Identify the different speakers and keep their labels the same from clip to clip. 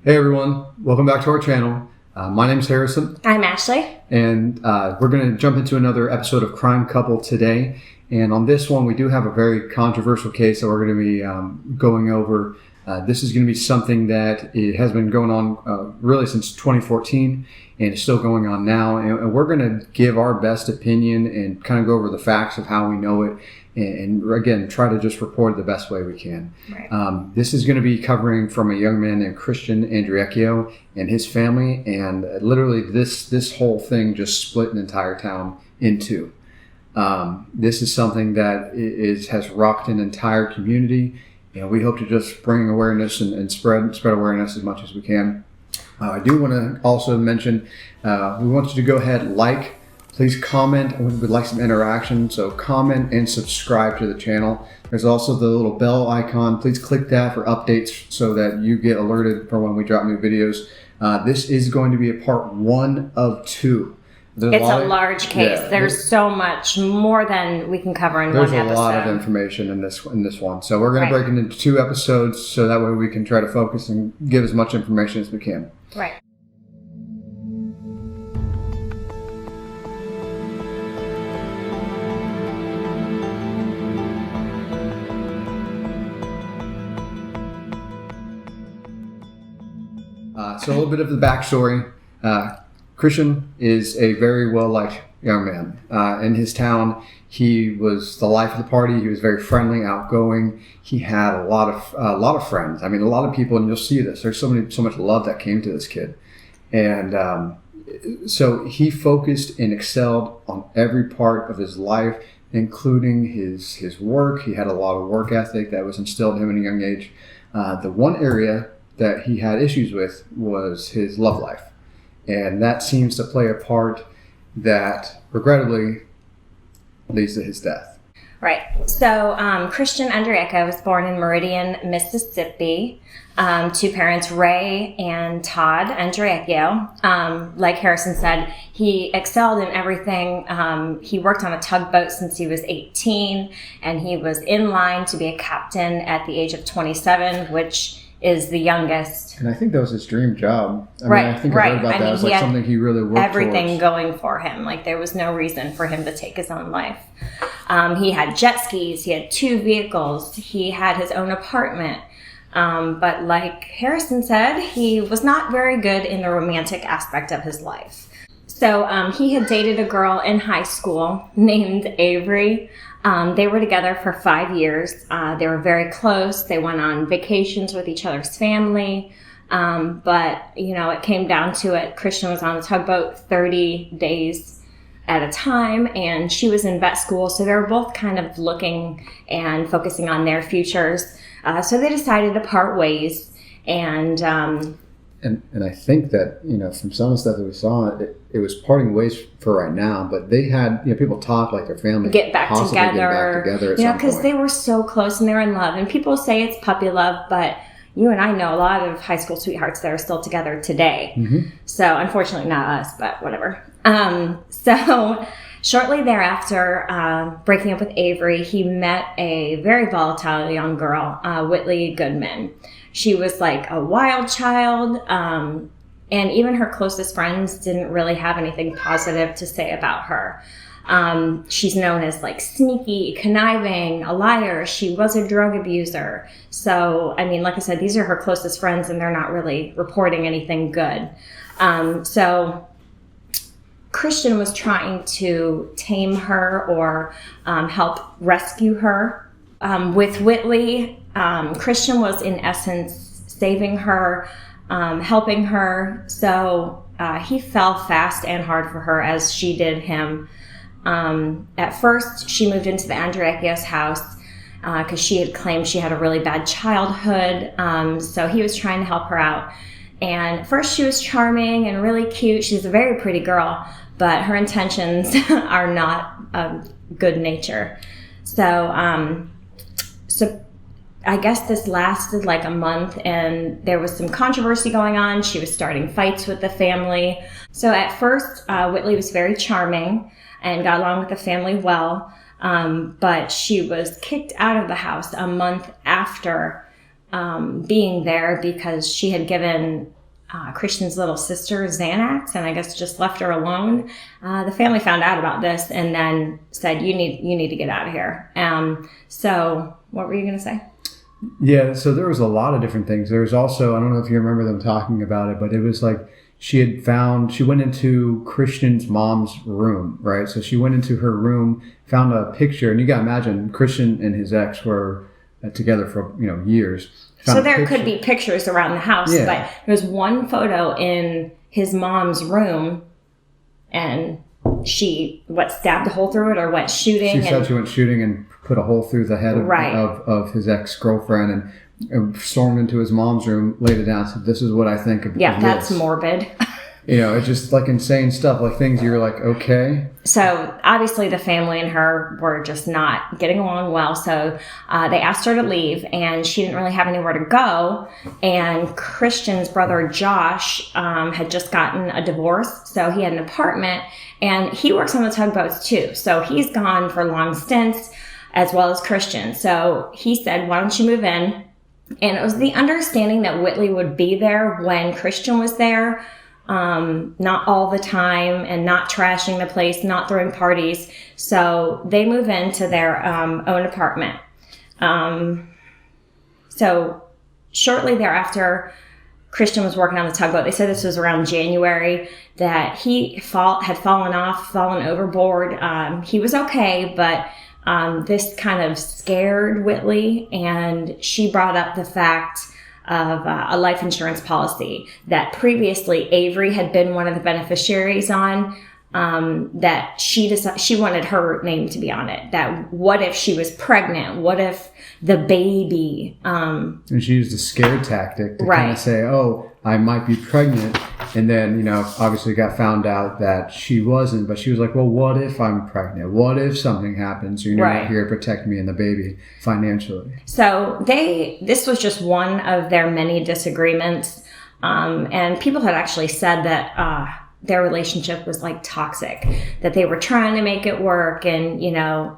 Speaker 1: Hey everyone, welcome back to our channel. My name's Harrison.
Speaker 2: I'm Ashley.
Speaker 1: And we're going to jump into another episode of Crime Couple today. And on this one, we do have a very controversial case that we're going to be going over. This is going to be something that it has been going on really since 2014 and it's still going on now. And we're going to give our best opinion and kind of go over the facts of how we know it. And again, try to just report it the best way we can.
Speaker 2: Right.
Speaker 1: This is going to be covering from a young man named Christian Andreacchio and his family. And literally this whole thing just split an entire town in two. This is something that has rocked an entire community. And we hope to just bring awareness and spread awareness as much as we can. I do want to also mention, we want you to go ahead, please comment. We would like some interaction, so comment and subscribe to the channel. There's also the little bell icon. Please click that for updates so that you get alerted for when we drop new videos. This is going to be a part 1 of 2.
Speaker 2: It's a large case. Yeah, there's so much more than we can cover in one episode.
Speaker 1: There's a lot of information in this one. So we're going to break it into 2 episodes so that way we can try to focus and give as much information as we can.
Speaker 2: Right.
Speaker 1: So a little bit of the backstory. Christian is a very well-liked young man. In his town, he was the life of the party. He was very friendly, outgoing. He had a lot of friends. I mean, a lot of people, and you'll see this. There's so much love that came to this kid. And so he focused and excelled on every part of his life, including his work. He had a lot of work ethic that was instilled in him at a young age. The one area that he had issues with was his love life. And that seems to play a part that, regrettably, leads to his death.
Speaker 2: Right. So Christian Andreacchio was born in Meridian, Mississippi. 2 parents, Ray and Todd Andreacchio. Like Harrison said, he excelled in everything. He worked on a tugboat since he was 18, and he was in line to be a captain at the age of 27, which is the youngest.
Speaker 1: And I think that was his dream job. I think I heard about that. It was like something he really worked
Speaker 2: everything
Speaker 1: towards.
Speaker 2: Going for him. Like there was no reason for him to take his own life. He had jet skis. He had 2 vehicles. He had his own apartment. But like Harrison said, he was not very good in the romantic aspect of his life. So he had dated a girl in high school named Avery. They were together for 5 years. They were very close. They went on vacations with each other's family. But, it came down to it. Christian was on the tugboat 30 days at a time, and she was in vet school. So they were both kind of looking and focusing on their futures. So they decided to part ways. And
Speaker 1: I think that, from some of the stuff that we saw, it was parting ways for right now, but they had, people talk like their family
Speaker 2: get back together
Speaker 1: at some point.
Speaker 2: Because they were so close and they're in love. And people say it's puppy love, but you and I know a lot of high school sweethearts that are still together today.
Speaker 1: Mm-hmm.
Speaker 2: So unfortunately not us, but whatever. So shortly thereafter, breaking up with Avery, he met a very volatile young girl, Whitley Goodman. She was like a wild child, and even her closest friends didn't really have anything positive to say about her. She's known as like sneaky, conniving, a liar. She was a drug abuser. So, like I said, these are her closest friends, and they're not really reporting anything good. So Christian was trying to tame her or help rescue her. With Whitley, Christian was in essence saving her, helping her. So he fell fast and hard for her as she did him. At first, she moved into the Andreacchio's house because she had claimed she had a really bad childhood. So he was trying to help her out. And at first, she was charming and really cute. She's a very pretty girl, but her intentions are not good nature. So I guess this lasted like a month, and there was some controversy going on. She was starting fights with the family. So at first, Whitley was very charming and got along with the family well, but she was kicked out of the house a month after being there because she had given Christian's little sister Xanax, and I guess just left her alone. The family found out about this and then said, "You need to get out of here." So what were you going to say?
Speaker 1: Yeah, so there was a lot of different things. There was also, I don't know if you remember them talking about it, but it was like she went into Christian's mom's room, right? So she went into her room, found a picture, and you got to imagine Christian and his ex were together for years.
Speaker 2: So there could be pictures around the house, but there's one photo in his mom's room, and she stabbed a hole through it or went shooting.
Speaker 1: She said she went shooting and put a hole through the head of his ex-girlfriend and stormed into his mom's room, laid it down, and said, "This is what I think of
Speaker 2: that's
Speaker 1: this."
Speaker 2: morbid.
Speaker 1: It's just like insane stuff, like things you're like, okay.
Speaker 2: So obviously the family and her were just not getting along well. So they asked her to leave, and she didn't really have anywhere to go. And Christian's brother Josh had just gotten a divorce, so he had an apartment, and he works on the tugboats too. So he's gone for long stints, as well as Christian. So he said, "Why don't you move in?" And it was the understanding that Whitley would be there when Christian was there. Not all the time, and not trashing the place, not throwing parties. So they move into their own apartment. So shortly thereafter, Christian was working on the tugboat. They said this was around January, that he had fallen overboard. He was okay, but this kind of scared Whitley, and she brought up the fact of a life insurance policy that previously Avery had been one of the beneficiaries on, that she wanted her name to be on it. That what if she was pregnant? What if the baby?
Speaker 1: And she used a scare tactic to kind of say, "Oh, I might be pregnant," and then obviously got found out that she wasn't. But she was like, "Well, what if I'm pregnant? What if something happens? You're not here to protect me and the baby financially." So
Speaker 2: this was just one of their many disagreements, and people had actually said that their relationship was like toxic, that they were trying to make it work, and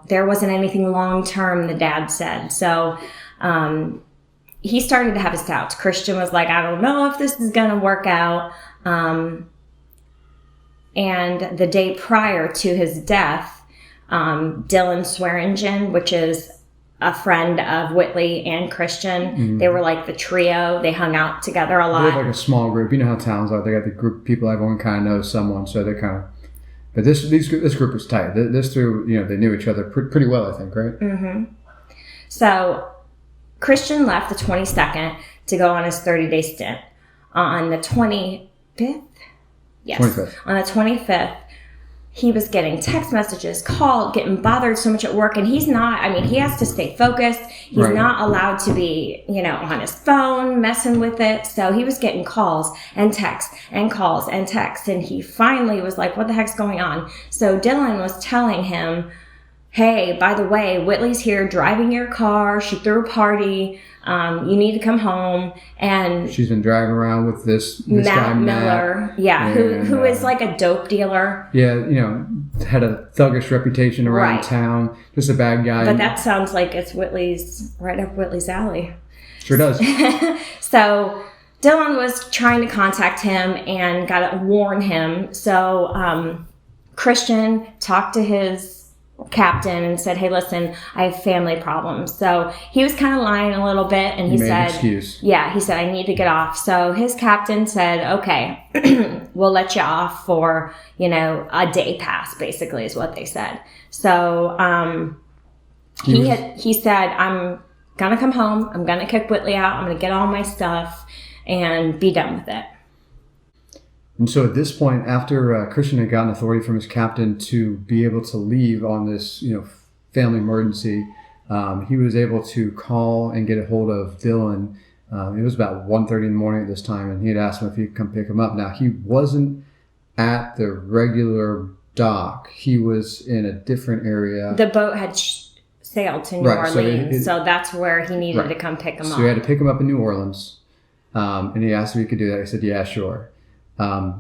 Speaker 2: there wasn't anything long term, the dad said. So he started to have his doubts. Christian was like, "I don't know if this is going to work out." And the day prior to his death, Dylan Swearingen, which is a friend of Whitley and Christian, they were like the trio. They hung out together a lot.
Speaker 1: They're like a small group. You know how towns are. They got the group of people, everyone kind of knows someone, so they kind of. But this group was tight. This through they knew each other pretty well, I think, right? Mm-hmm.
Speaker 2: So Christian left the 22nd to go on his 30-day stint. On the 25th? Yes.
Speaker 1: 25th.
Speaker 2: On the 25th, he was getting text messages, getting bothered so much at work, and he's not, he has to stay focused. He's not allowed to be, on his phone, messing with it. So he was getting calls and texts and calls and texts, and he finally was like, "What the heck's going on?" So Dylan was telling him, "Hey, by the way, Whitley's here driving your car. She threw a party. You need to come home." And
Speaker 1: she's been driving around with this guy,
Speaker 2: Miller. Yeah, who is like a dope dealer.
Speaker 1: Yeah, had a thuggish reputation around town. Just a bad guy.
Speaker 2: But that sounds like it's right up Whitley's alley.
Speaker 1: Sure does.
Speaker 2: So Dylan was trying to contact him and got to warn him. So Christian talked to his captain and said, "Hey, listen, I have family problems." So he was kind of lying a little bit, and he said, he said, "I need to get off." So his captain said, "Okay, we'll let you off for, a day pass," basically is what they said. So he said, "I'm going to come home. I'm going to kick Whitley out. I'm going to get all my stuff and be done with it."
Speaker 1: And so at this point, after Christian had gotten authority from his captain to be able to leave on this, family emergency, he was able to call and get a hold of Dylan. It was about 1:30 in the morning at this time, and he had asked him if he could come pick him up. Now, he wasn't at the regular dock. He was in a different area.
Speaker 2: The boat had sailed to New Orleans, so that's where he needed to come pick him up.
Speaker 1: So he had to pick him up in New Orleans, and he asked if he could do that. He said, "Yeah, sure."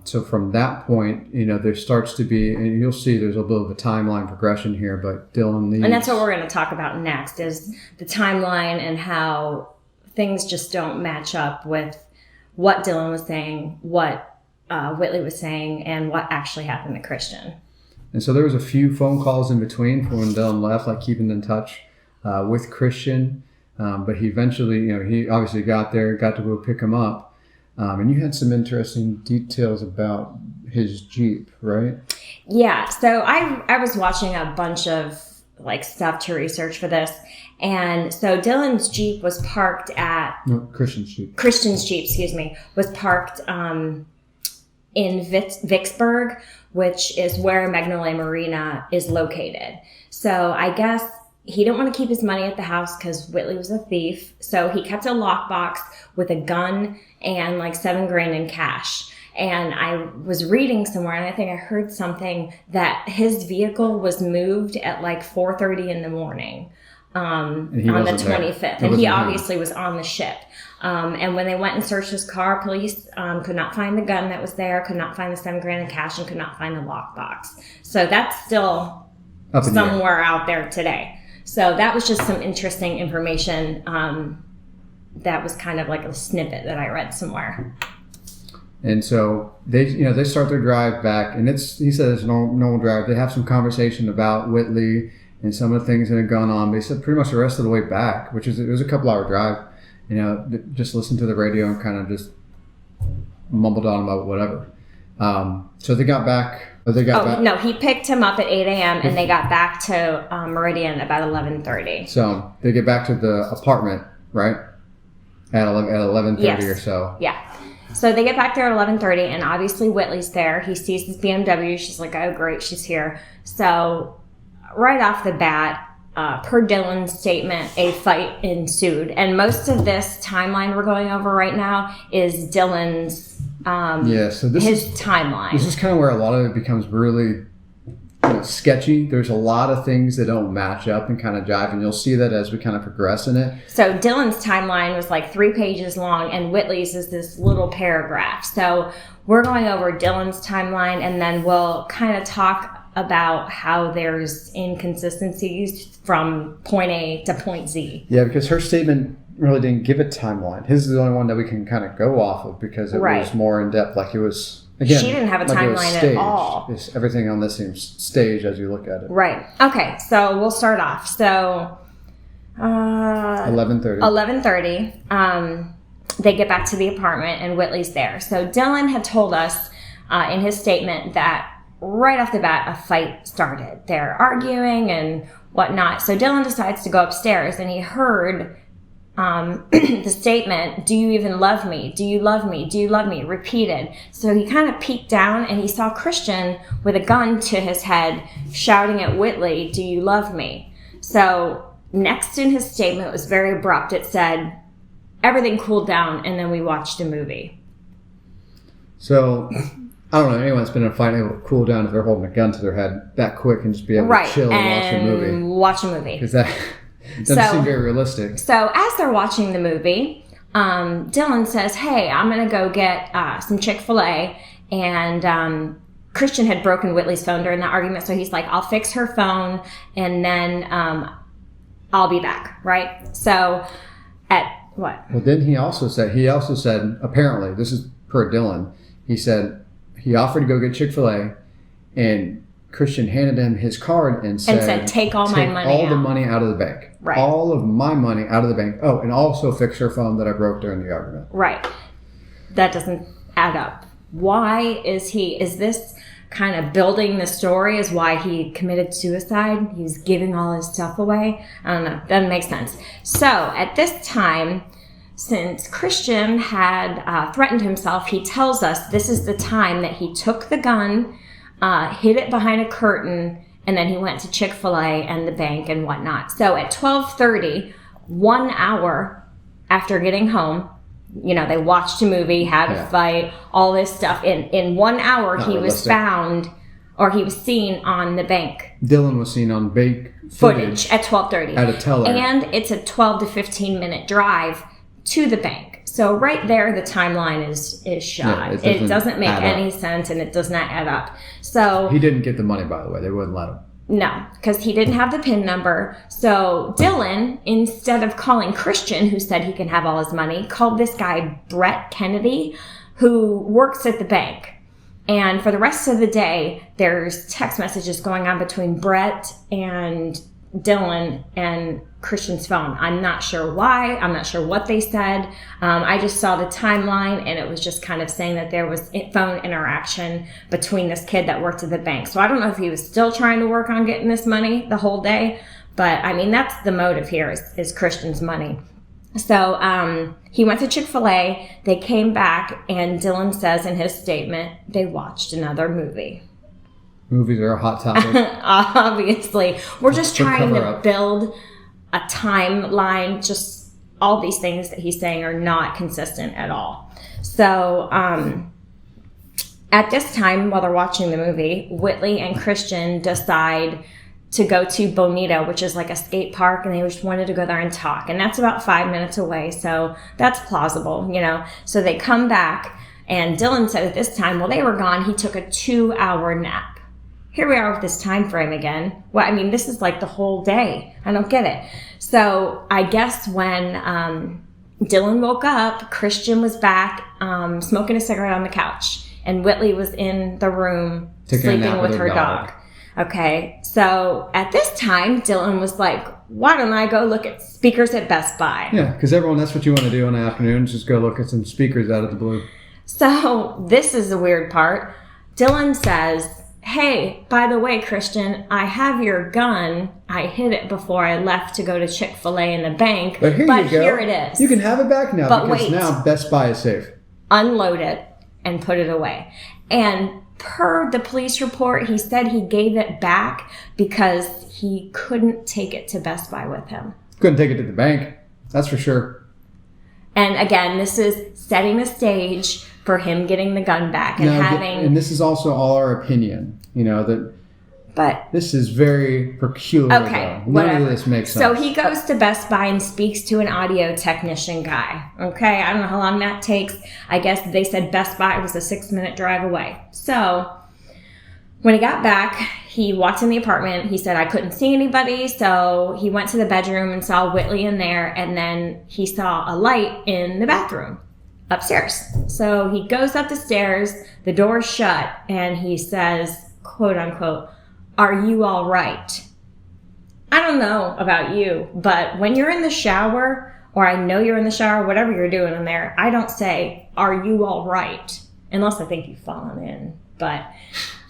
Speaker 1: So from that point, there starts to be, and you'll see there's a little bit of a timeline progression here, but Dylan leaves.
Speaker 2: And that's what we're going to talk about next, is the timeline and how things just don't match up with what Dylan was saying, what Whitley was saying, and what actually happened to Christian.
Speaker 1: And so there was a few phone calls in between for when Dylan left, like keeping in touch with Christian. But he eventually, he obviously got there, got to go pick him up. And you had some interesting details about his Jeep, right?
Speaker 2: Yeah. So I was watching a bunch of like stuff to research for this. And so Dylan's Jeep was parked at...
Speaker 1: No, Christian's Jeep.
Speaker 2: Christian's Jeep, excuse me, was parked in Vicksburg, which is where Magnolia Marina is located. So I guess he didn't want to keep his money at the house because Whitley was a thief. So he kept a lockbox with a gun and like $7,000 in cash. And I was reading somewhere, and I think I heard something that his vehicle was moved at like 4:30 in the morning on the 25th. And he obviously was on the ship. And when they went and searched his car, police could not find the gun that was there, could not find the $7,000 in cash, and could not find the lockbox. So that's still somewhere out there today. So that was just some interesting information. That was kind of like a snippet that I read somewhere.
Speaker 1: And so they start their drive back, and he said it's a normal drive. They have some conversation about Whitley and some of the things that had gone on. They said pretty much the rest of the way back, it was a couple-hour drive. Just listen to the radio and kind of just mumbled on about whatever. So they got back.
Speaker 2: No, he picked him up at 8 a.m. and they got back to Meridian about 11:30.
Speaker 1: So they get back to the apartment, right? At 11:30
Speaker 2: yes.
Speaker 1: or so.
Speaker 2: Yeah. So they get back there at 11:30, and obviously Whitley's there. He sees his BMW. She's like, oh, great, she's here. So right off the bat, per Dylan's statement, a fight ensued. And most of this timeline we're going over right now is Dylan's his timeline.
Speaker 1: This is kind of where a lot of it becomes really sketchy. There's a lot of things that don't match up and kind of jive, and you'll see that as we kind of progress in it.
Speaker 2: So Dylan's timeline was like 3 pages long, and Whitley's is this little paragraph. So we're going over Dylan's timeline, and then we'll kind of talk about how there's inconsistencies from point A to point Z.
Speaker 1: Yeah, because her statement really didn't give a timeline. His is the only one that we can kind of go off of because it was more in depth. Like it was, again,
Speaker 2: she didn't have a timeline at all.
Speaker 1: Everything on this seems staged as you look at it.
Speaker 2: Right. Okay, so we'll start off. So
Speaker 1: 11:30.
Speaker 2: 11:30. They get back to the apartment and Whitley's there. So Dylan had told us in his statement that right off the bat, a fight started. They're arguing and whatnot. So Dylan decides to go upstairs, and he heard the statement, "Do you even love me? Do you love me? Do you love me?" repeated. So he kind of peeked down, and he saw Christian with a gun to his head shouting at Whitley, "Do you love me?" So next in his statement was very abrupt. It said, "Everything cooled down, and then we watched a movie."
Speaker 1: So I don't know anyone's been in a fight able to cool down if they're holding a gun to their head that quick and just be able to chill and
Speaker 2: watch a movie.
Speaker 1: Because that doesn't seem very realistic.
Speaker 2: So as they're watching the movie, Dylan says, "Hey, I'm going to go get some Chick-fil-A." And Christian had broken Whitley's phone during the argument. So he's like, "I'll fix her phone and then I'll be back." Right? So at what?
Speaker 1: Well, then he also said, apparently, this is per Dylan, he said, he offered to go get Chick-fil-A, and Christian handed him his card and said,
Speaker 2: take all my money
Speaker 1: all the money out of the bank.
Speaker 2: Right.
Speaker 1: All of my money out of the bank. Oh, and also fix her phone that I broke during the argument.
Speaker 2: Right. That doesn't add up. Why is this kind of building the story as why he committed suicide? He's giving all his stuff away. I don't know. Doesn't make sense. So at this time, since Christian had threatened himself, he tells us this is the time that he took the gun, hid it behind a curtain, and then he went to Chick-fil-A and the bank and whatnot. So at 12:30, 1 hour after getting home, they watched a movie, had a fight, all this stuff. In 1 hour, he was found, or he was seen on the bank.
Speaker 1: Dylan was seen on bank
Speaker 2: footage at 12:30.
Speaker 1: At a teller.
Speaker 2: And it's a 12 to 15 minute drive to the bank. So right there, the timeline is shot. It doesn't make any sense, and it does not add up. So
Speaker 1: he didn't get the money, by the way. They wouldn't let him.
Speaker 2: No, because he didn't have the PIN number. So Dylan, instead of calling Christian, who said he can have all his money, called this guy Brett Kennedy, who works at the bank. And for the rest of the day, there's text messages going on between Brett and Dylan and Christian's phone. I'm not sure why. I'm not sure what they said. I just saw the timeline, and it was just kind of saying that there was phone interaction between this kid that worked at the bank. So I don't know if he was still trying to work on getting this money the whole day, but I mean, that's the motive here is Christian's money. So he went to Chick-fil-A. They came back, and Dylan says in his statement, they watched another movie.
Speaker 1: Movies are a hot topic.
Speaker 2: Obviously. We're just trying to
Speaker 1: up.
Speaker 2: build a timeline. Just all these things that he's saying are not consistent at all. So at this time, while they're watching the movie, Whitley and Christian decide to go to Bonito, which is like a skate park, and they just wanted to go there and talk. And that's about 5 minutes away, so that's plausible, you know. So they come back, and Dylan said at this time, while they were gone, he took a 2-hour nap. Here we are with this time frame again. Well, I mean, this is like the whole day. I don't get it. So I guess when Dylan woke up, Christian was back smoking a cigarette on the couch, and Whitley was in the room sleeping with her dog. Okay, so at this time, Dylan was like, why don't I go look at speakers at Best Buy?
Speaker 1: Yeah, because everyone, that's what you want to do in the afternoon, is just go look at some speakers out of the blue.
Speaker 2: So this is the weird part. Dylan says, hey, by the way, Christian, I have your gun. I hid it before I left to go to Chick-fil-A in the bank,
Speaker 1: but
Speaker 2: here it is.
Speaker 1: You can have it back now,
Speaker 2: but
Speaker 1: because
Speaker 2: wait,
Speaker 1: now Best Buy is safe.
Speaker 2: Unload it and put it away. And per the police report, he said he gave it back because he couldn't take it to Best Buy with him.
Speaker 1: Couldn't take it to the bank. That's for sure.
Speaker 2: And again, this is setting the stage for him getting the gun back and
Speaker 1: And this is also all our opinion. You know,
Speaker 2: but
Speaker 1: this is very peculiar.
Speaker 2: Okay,
Speaker 1: though.
Speaker 2: whatever.
Speaker 1: None of this makes sense.
Speaker 2: So he goes to Best Buy and speaks to an audio technician guy. Okay, I don't know how long that takes. I guess they said Best Buy was a 6-minute drive away. So when he got back, he walked in the apartment. He said, I couldn't see anybody. So he went to the bedroom and saw Whitley in there. And then he saw a light in the bathroom upstairs. So he goes up the stairs, the door's shut, and he says, quote unquote, are you all right? I don't know about you, but when you're in the shower, or I know you're in the shower, whatever you're doing in there, I don't say, are you all right? Unless I think you've fallen in. But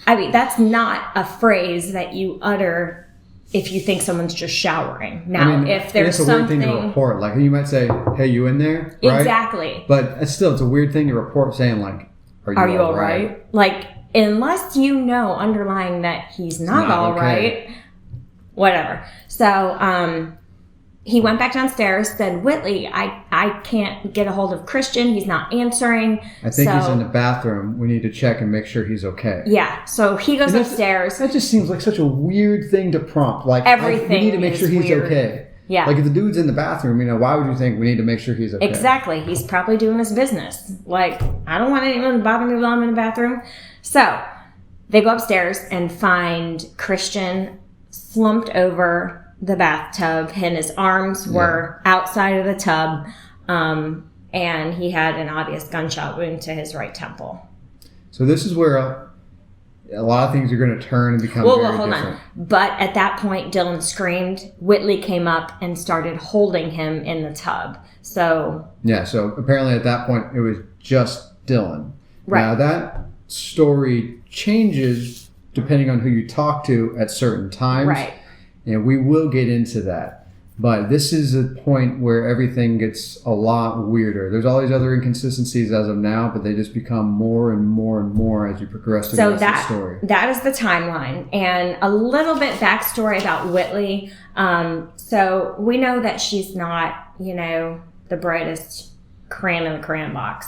Speaker 2: I mean, that's not a phrase that you utter if you think someone's just showering. Now,
Speaker 1: I mean,
Speaker 2: if there's
Speaker 1: it's a
Speaker 2: something...
Speaker 1: weird thing to report. Like, you might say, hey, you in there? Right?
Speaker 2: Exactly.
Speaker 1: But it's still, it's a weird thing to report saying, like, are you all right?
Speaker 2: Like, unless you know underlying that he's not all right, whatever. So he went back downstairs, said, Whitley, I can't get a hold of Christian. He's not answering.
Speaker 1: I think he's in the bathroom. We need to check and make sure he's okay.
Speaker 2: Yeah. So he goes upstairs.
Speaker 1: That just seems like such a weird thing to prompt. Like,
Speaker 2: everything
Speaker 1: we need to make sure he's
Speaker 2: weird.
Speaker 1: okay.
Speaker 2: Yeah.
Speaker 1: Like, if the dude's in the bathroom, you know, why would you think we need to make sure he's okay?
Speaker 2: Exactly. He's probably doing his business. Like, I don't want anyone to bother me while I'm in the bathroom. So they go upstairs and find Christian slumped over the bathtub, and his arms were outside of the tub, and he had an obvious gunshot wound to his right temple.
Speaker 1: So this is where a lot of things are going to turn and become very different.
Speaker 2: On. But at that point, Dylan screamed. Whitley came up and started holding him in the tub. So
Speaker 1: apparently at that point, it was just Dylan.
Speaker 2: Right.
Speaker 1: Now, that story changes depending on who you talk to at certain times.
Speaker 2: Right.
Speaker 1: And we will get into that. But this is a point where everything gets a lot weirder. There's all these other inconsistencies as of now, but they just become more and more and more as you progress through the rest of the story.
Speaker 2: That is the timeline. And a little bit backstory about Whitley. So we know that she's not, the brightest crayon in the crayon box.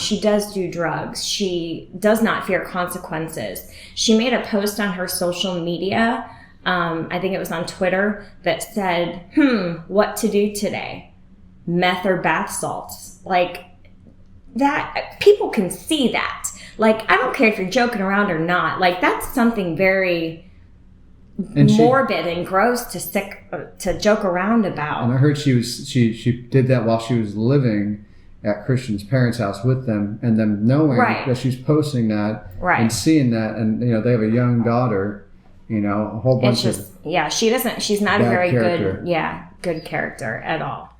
Speaker 2: She does do drugs. She does not fear consequences. She made a post on her social media, I think it was on Twitter, that said, what to do today? Meth or bath salts? Like, that, people can see that. Like, I don't care if you're joking around or not. Like, that's something very
Speaker 1: And
Speaker 2: morbid and gross to joke around
Speaker 1: And
Speaker 2: about.
Speaker 1: I heard she did that while she was living at Christian's parents' house with them, and them knowing
Speaker 2: Right.
Speaker 1: that she's posting that
Speaker 2: Right.
Speaker 1: and seeing that, and they have a young daughter, a whole bunch
Speaker 2: It's just, she's not a
Speaker 1: bad
Speaker 2: very
Speaker 1: character.
Speaker 2: good character at all.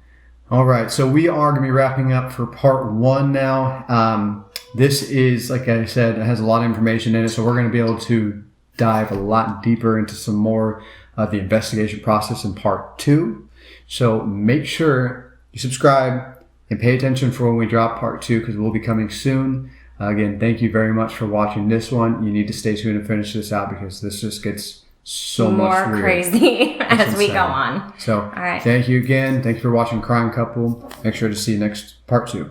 Speaker 1: All right, so we are going to be wrapping up for part 1 now. This is, like I said, it has a lot of information in it, so we're going to be able to dive a lot deeper into some more of the investigation process in part 2. So make sure you subscribe and pay attention for when we drop part 2, because we'll be coming soon. Again, thank you very much for watching this one. You need to stay tuned and finish this out, because this just gets so much
Speaker 2: More
Speaker 1: weird.
Speaker 2: crazy as we
Speaker 1: insane.
Speaker 2: go on.
Speaker 1: So
Speaker 2: All right.
Speaker 1: thank you again. Thank you for watching Crime Couple. Make sure to see you next part 2.